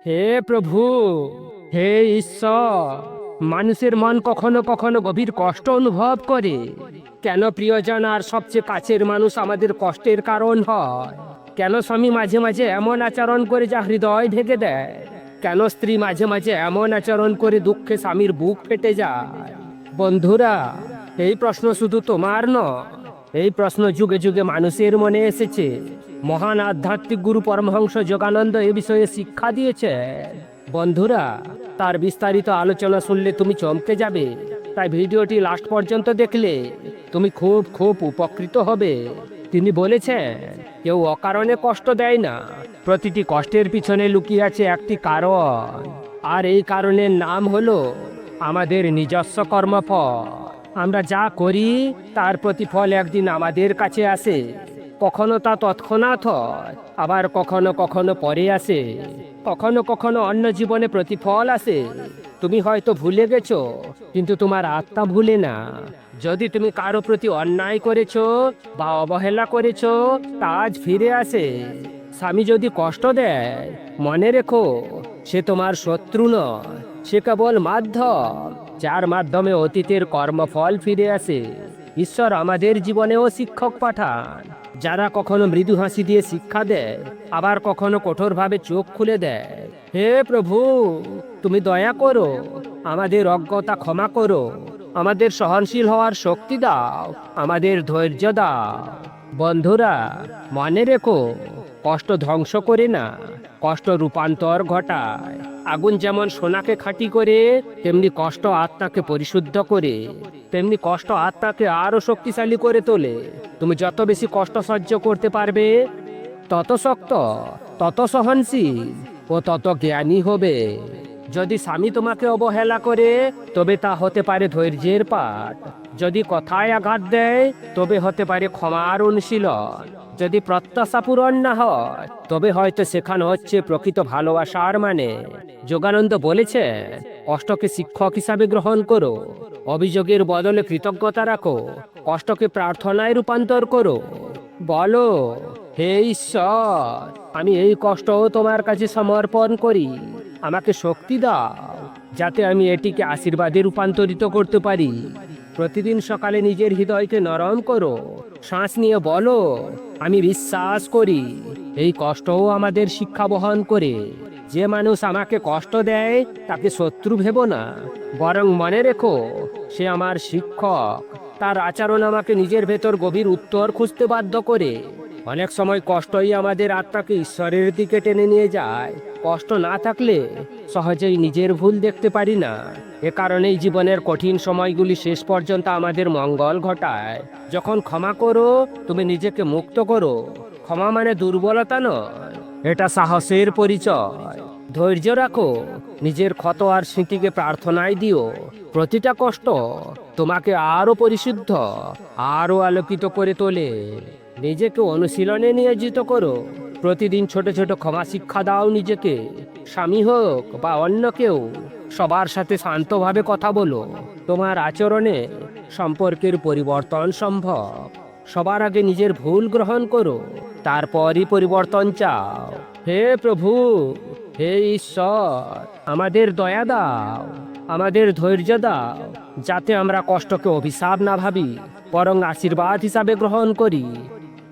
হে প্রভু, হে ঈশ্বর, মানুষের মন কখনো কখনো গভীর কষ্ট অনুভব করে। কেন প্রিয়জন আর সবচেয়ে কাছের মানুষ আমাদের কষ্টের কারণ হয়? কেন স্বামী মাঝে মাঝে এমন আচরণ করে যা হৃদয় ঢেকে দেয়? কেন স্ত্রী মাঝে মাঝে এমন আচরণ করে দুঃখে স্বামীর বুক ফেটে যায়? বন্ধুরা, এই প্রশ্ন শুধু তোমার নয়, এই প্রশ্ন যুগে যুগে মানুষের মনে এসেছে। মহান আধ্যাত্মিক গুরু পরমহংস যোগানন্দ এ বিষয়ে শিক্ষা দিয়েছে। বন্ধুরা, তার বিস্তারিত আলোচনা শুনলে তুমি চমকে যাবে। তাই ভিডিওটি লাস্ট পর্যন্ত দেখলে তুমি খুব খুব উপকৃত হবে। তিনি বলেছেন, কেউ অকারণে কষ্ট দেয় না, প্রতিটি কষ্টের পিছনে লুকিয়ে আছে একটি কারণ। আর এই কারণের নাম হলো আমাদের নিজস্ব কর্মফল। আমরা যা করি তার প্রতিফল একদিন আমাদের কাছে আসে। কখনো তা তৎক্ষণাৎ হয়, আবার কখনো কখনো পরে আসে। কখনো কখনো অন্য জীবনে প্রতিফল আসে। তুমি হয়তো ভুলে গেছো, কিন্তু তোমার আত্মা ভুলে না। যদি তুমি কারো প্রতি অন্যায় করেছো বা অবহেলা করেছো, তা আজ ফিরে আসে। স্বামী যদি কষ্ট দেয়, মনে রেখো, সে তোমার শত্রু নয়, সে কেবল মাধ্যম, যার মাধ্যমে অতীতের কর্মফল ফিরে আসে। ঈশ্বর আমাদের জীবনেও শিক্ষক পাঠান, যারা কখনো মৃদু হাসি দিয়ে শিক্ষা দেয়, আবার কখনো কঠোরভাবে চোখ খুলে দেয়। হে প্রভু, তুমি দয়া করো, আমাদের অজ্ঞতা ক্ষমা করো, আমাদের সহনশীল হওয়ার শক্তি দাও, আমাদের ধৈর্য দাও। বন্ধুরা, মনে রেখো, কষ্ট ধ্বংস করে না, কষ্ট রূপান্তর ঘটায়। আগুন যেমন সোনাকে খাঁটি করে, তেমনি কষ্ট আত্মাকে পরিশুদ্ধ করে, তেমনি কষ্ট আত্মাকে আরো শক্তিশালী করে তোলে। তুমি যত বেশি কষ্ট সহ্য করতে পারবে, তত শক্ত, তত সহনশীল ও তত জ্ঞানী হবে। যদি স্বামী তোমাকে অবহেলা করে, তবে তা হতে পারে ধৈর্যের পাঠ। যদি কথায় আঘাত দেয়, তবে হতে পারে ক্ষমার অনুশীলন। যদি প্রত্যাশা পূরণ না হয়, তবে হয়তো শেখানো হচ্ছে প্রকৃত ভালোবাসার মানে। যোগানন্দ বলেছে, কষ্টকে শিক্ষক হিসাবে গ্রহণ করো, অভিযোগের বদলে কৃতজ্ঞতা রাখো, কষ্টকে প্রার্থনায় রূপান্তর করো। বলো, হে ঈশ্বর, আমি এই কষ্টও তোমার কাছে সমর্পণ করি। আমাকে শক্তি দাও, যাতে আমি এটিকে আশীর্বাদে রূপান্তরিত করতে পারি। প্রতিদিন সকালে নিজের হৃদয়কে নরম করো, শ্বাস নিয়ে বলো, আমি বিশ্বাস করি এই কষ্টও আমাদের শিক্ষা বহন করে। যে মানুষ আমাকে কষ্ট দেয়, তাকে শত্রু ভেবো না, বরং মনে রেখো, সে আমার শিক্ষক। তার আচরণ আমাকে নিজের ভেতর গভীর উত্তর খুঁজতে বাধ্য করে। অনেক সময় কষ্টই আমাদের আত্মাকে ঈশ্বরের দিকে টেনে নিয়ে যায়। কষ্ট না থাকলে সহজেই নিজের ভুল দেখতে পারি না। এ কারণেই জীবনের কঠিন সময়গুলি শেষ পর্যন্ত আমাদের মঙ্গল ঘটায়। যখন ক্ষমা করো, তুমি নিজেকে মুক্ত করো। ক্ষমা মানে দুর্বলতা নয়, এটা সাহসের পরিচয়। ধৈর্য রাখো, নিজের ক্ষত আর স্মৃতিকে প্রার্থনায় দিও। প্রতিটা কষ্ট তোমাকে আরো পরিশুদ্ধ, আরো আলোকিত করে তোলে। নিজেকে অনুশীলনে নিয়োজিত করো। প্রতিদিন ছোট ছোট ক্ষমা শিক্ষা দাও নিজেকে। স্বামী হোক বা অন্য কেউ, সবার সাথে শান্তভাবে কথা বলো। তোমার আচরণে সম্পর্কের পরিবর্তন সম্ভব। সবার আগে নিজের ভুল গ্রহণ করো, তারপরই পরিবর্তন চাও। হে প্রভু, হে ঈশ্বর, আমাদের দয়া দাও, আমাদের ধৈর্য দাও, যাতে আমরা কষ্টকে অভিশাপ না ভাবি, বরং আশীর্বাদ হিসাবে গ্রহণ করি।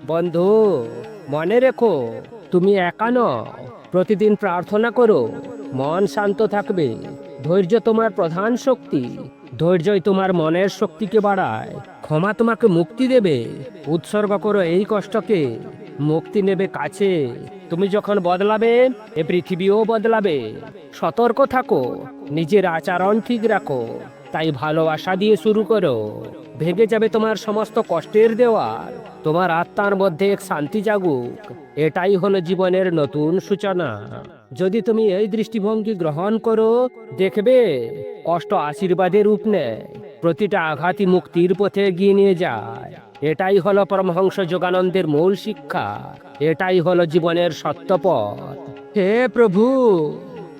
বন্ধু, মনে রেখো, তুমি একা নও। প্রতিদিন প্রার্থনা করো, মন শান্ত থাকবে। ধৈর্য তোমার প্রধান শক্তি। ধৈর্যই তোমার মনের শক্তিকে বাড়ায়। ক্ষমা তোমাকে মুক্তি দেবে। উৎসর্গ করো এই কষ্টকে, মুক্তি নেবে কাছে। তুমি যখন বদলাবে, এ পৃথিবীও বদলাবে। সতর্ক থাকো, নিজের আচরণ ঠিক রাখো। তাই ভালোবাসা দিয়ে শুরু করো। ভেঙে যাবে তোমার সমস্ত কষ্টের দেওয়াল। তোমার আত্মার মধ্যে এক শান্তি জাগুক। এটাই হলো জীবনের নতুন সূচনা। যদি তুমি এই দৃষ্টিভঙ্গি গ্রহণ করো, দেখবে কষ্ট আশীর্বাদের রূপ নেয়। প্রতিটা আঘাতই মুক্তির পথে এগিয়ে নিয়ে যায়। এটাই হলো পরমহংস যোগানন্দের মূল শিক্ষা। এটাই হলো জীবনের সত্য পথ। হে প্রভু,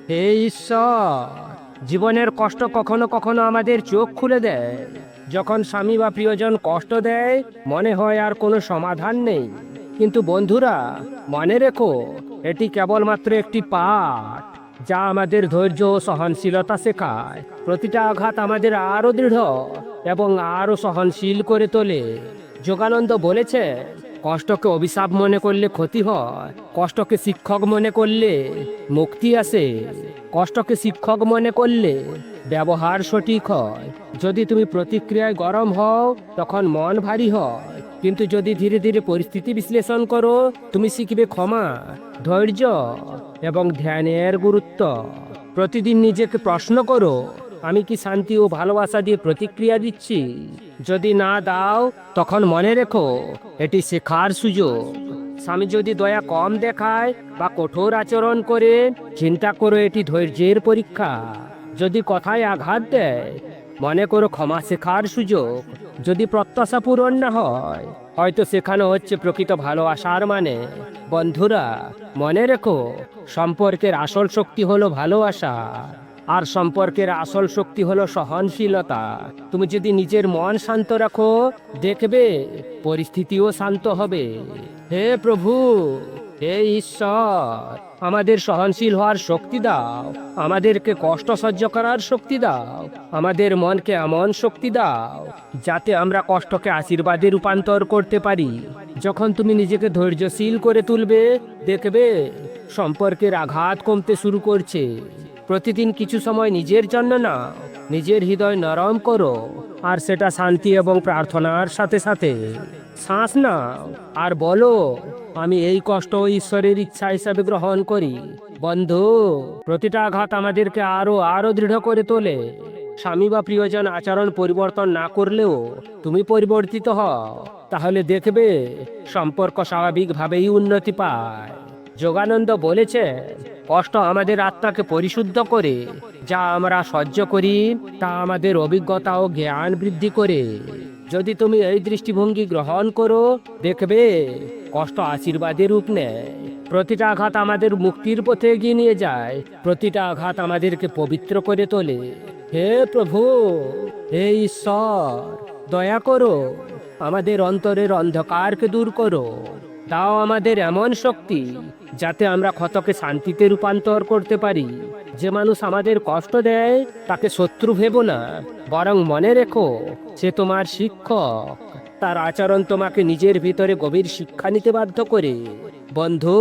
হে ঈশ্বর, জীবনের কষ্ট কখনো কখনো আমাদের চোখ খুলে দেয়। যখন স্বামী বা প্রিয়জন কষ্ট দেয়, মনে হয় আর কোনো সমাধান নেই। কিন্তু বন্ধুরা, মনে রেখো, এটি কেবলমাত্র একটি পাঠ। যা আমাদের ধৈর্য ও সহনশীলতা শেখায়। প্রতিটা আঘাত আমাদের আরো দৃঢ় এবং আরো সহনশীল করে তোলে। যোগানন্দ বলেছে, কষ্টকে অভিশাপ মনে করলে ক্ষতি হয়, কষ্টকে শিক্ষক মনে করলে মুক্তি আসে। কষ্টকে শিক্ষক মনে করলে ব্যবহার সঠিক হয়। যদি তুমি প্রতিক্রিয়ায় গরম হও তখন মন ভারী হয়, কিন্তু যদি ধীরে ধীরে পরিস্থিতি বিশ্লেষণ করো তুমি শিখবে ক্ষমা, ধৈর্য এবং ধ্যানের গুরুত্ব। প্রতিদিন নিজেকে প্রশ্ন করো, আমি কি শান্তি ও ভালোবাসা দিয়ে প্রতিক্রিয়া দিচ্ছি? যদি না দাও তখন মনে রেখো এটি শেখার সুযোগ। স্বামী যদি দয়া কম দেখায় বা কঠোর আচরণ করে, চিন্তা করো এটি ধৈর্যের পরীক্ষা। যদি কথায় আঘাত দেয়, মনে করো ক্ষমা শেখার সুযোগ। যদি প্রত্যাশা পূরণ না হয়, হয়তো শেখানো হচ্ছে প্রকৃত ভালোবাসার মানে। বন্ধুরা, মনে রেখো সম্পর্কের আসল শক্তি হলো ভালোবাসা, আর সম্পর্কের আসল শক্তি হলো সহনশীলতা। তুমি যদি নিজের মন শান্ত রাখো, দেখবে পরিস্থিতিও শান্ত হবে। হে প্রভু, হে ঈশ্বর, আমাদের সহনশীল হওয়ার শক্তি দাও, আমাদেরকে কষ্ট সহ্য করার শক্তি দাও, আমাদের মনকে এমন শক্তি দাও যাতে আমরা কষ্টকে আশীর্বাদে রূপান্তর করতে পারি। যখন তুমি নিজেকে ধৈর্যশীল করে তুলবে, দেখবে সম্পর্কের আঘাত কমতে শুরু করছে। প্রতিদিন কিছু সময় নিজের জন্য নাও, নিজের হৃদয় নরম করো, আর সেটা শান্তি এবং প্রার্থনার সাথে সাথে। শ্বাস নাও আর বলো, আমি এই কষ্ট ঈশ্বরের ইচ্ছা হিসাবে গ্রহণ করি। বন্ধু, প্রতিটা আঘাত আমাদেরকে আরো আরো দৃঢ় করে তোলে। স্বামী বা প্রিয়জন আচরণ পরিবর্তন না করলেও তুমি পরিবর্তিত হও, তাহলে দেখবে সম্পর্ক স্বাভাবিকভাবেই উন্নতি পায়। যোগানন্দ বলেছে, কষ্ট আমাদের আত্মাকে পরিশুদ্ধ করে, যা আমরা সহ্য করি তা আমাদের অভিজ্ঞতা ও জ্ঞান বৃদ্ধি করে। যদি তুমি এই দৃষ্টিভঙ্গি গ্রহণ করো, দেখবে কষ্ট আশীর্বাদের রূপ নেয়। প্রতিটা আঘাত আমাদের মুক্তির পথে এগিয়ে নিয়ে যায়, প্রতিটা আঘাত আমাদেরকে পবিত্র করে তোলে। হে প্রভু, হে ঈশ্বর, দয়া করো, আমাদের অন্তরের অন্ধকারকে দূর করো। দাও আমাদের এমন শক্তি যাতে আমরা ক্ষতকে শান্তিতে রূপান্তর করতে পারি। যে মানুষ আমাদের কষ্ট দেয় তাকে শত্রু ভেবো না, বরং মনে রেখো সে তোমার শিক্ষক। তার আচরণ তোমাকে নিজের ভিতরে গভীর শিক্ষা নিতে বাধ্য করে। বন্ধু,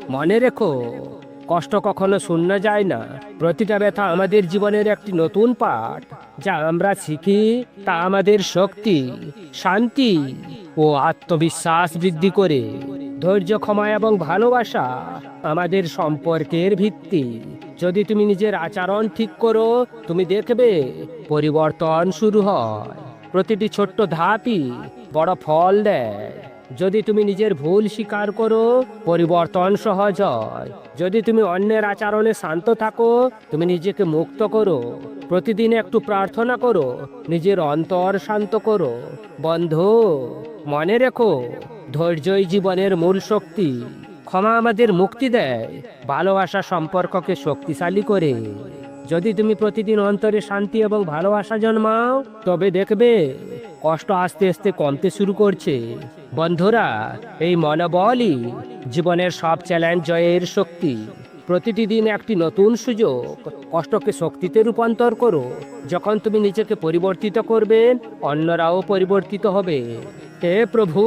মনে রেখো কষ্ট কখনো শূন্য যায় না। প্রতিটা ব্যথা আমাদের জীবনের একটি নতুন পাঠ। যা আমরা শিখি তা আমাদের শক্তি, শান্তি ও আত্মবিশ্বাস বৃদ্ধি করে। ধৈর্য, ক্ষমা এবং ভালোবাসা আমাদের সম্পর্কের ভিত্তি। যদি তুমি নিজের আচরণ ঠিক করো, তুমি দেখবে পরিবর্তন শুরু হয়। প্রতিটি ছোট্ট ধাপই বড় ফল দেয়। যদি তুমি নিজের ভুল স্বীকার করো, পরিবর্তন সহজ হয়। যদি তুমি অন্যের আচরণে শান্ত থাকো, তুমি নিজেকে মুক্ত করো। প্রতিদিন একটু প্রার্থনা করো, নিজের অন্তর শান্ত করো। বন্ধু, মনে রেখো ধৈর্যই জীবনের মূল শক্তি। ক্ষমা আমাদের মুক্তি দেয়, ভালোবাসা সম্পর্ককে শক্তিশালী করে। যদি তুমি প্রতিদিন অন্তরে শান্তি এবং ভালোবাসা জন্মাও, তবে দেখবে কষ্ট আস্তে আস্তে কমতে শুরু করছে। বন্ধুরা, এই মনোবলই জীবনের সব চ্যালেঞ্জ জয়ের শক্তি। প্রতিটি দিন একটি নতুন সুযোগ। কষ্টকে শক্তিতে রূপান্তর করো। যখন তুমি নিজেকে পরিবর্তিত করবে, অন্যরাও পরিবর্তিত হবে। হে প্রভু,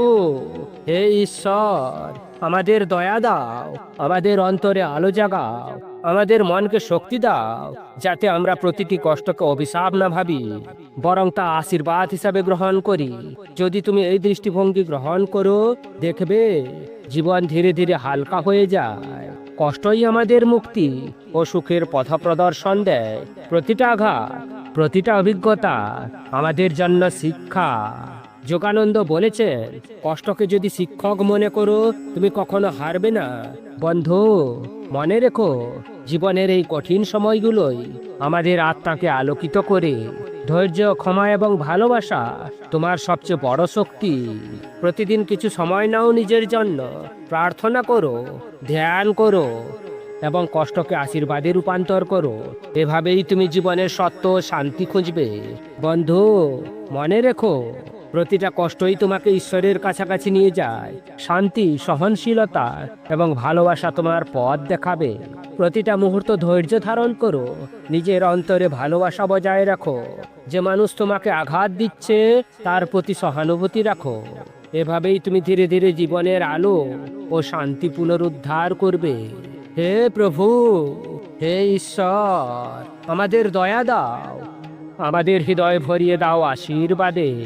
হে ঈশ্বর, আমাদের দয়া দাও, আমাদের অন্তরে আলো জাগাও, আমাদের মনকে শক্তি দাও, যাতে আমরা প্রতিটি কষ্টকে অভিশাপ না ভাবি, বরং তা আশীর্বাদ হিসাবে গ্রহণ করি। যদি তুমি এই দৃষ্টিভঙ্গি গ্রহণ করো, দেখবে জীবন ধীরে ধীরে হালকা হয়ে যায়। কষ্টই আমাদের মুক্তি ও সুখের পথ প্রদর্শন দেয়। প্রতিটা আঘাত, প্রতিটা অভিজ্ঞতা আমাদের জন্য শিক্ষা। যোগানন্দ বলেছেন, কষ্টকে যদি শিক্ষক মনে করো, তুমি কখনো হারবে না। বন্ধু, মনে রেখো জীবনের এই কঠিন সময়গুলোই আমাদের আত্মাকে আলোকিত করে। ধৈর্য, ক্ষমা এবং ভালোবাসা তোমার সবচেয়ে বড় শক্তি। প্রতিদিন কিছু সময় নাও নিজের জন্য, প্রার্থনা করো, ধ্যান করো এবং কষ্টকে আশীর্বাদে রূপান্তর করো। এভাবেই তুমি জীবনের সত্য ও শান্তি খুঁজবে। বন্ধু, মনে রেখো প্রতিটা কষ্টই তোমাকে ঈশ্বরের কাছাকাছি নিয়ে যায়। শান্তি, সহনশীলতা এবং ভালোবাসা তোমার পথ দেখাবে। প্রতিটা মুহূর্ত ধৈর্য ধারণ করো, নিজের অন্তরে ভালোবাসা বজায় রাখো। যে মানুষ তোমাকে আঘাত দিচ্ছে তার প্রতি সহানুভূতি রাখো। এভাবেই তুমি ধীরে ধীরে জীবনের আলো ও শান্তি পুনরুদ্ধার করবে। হে প্রভু, হে ঈশ্বর, আমাদের দয়া দাও, আমাদের হৃদয় ভরিয়ে দাও আশীর্বাদে।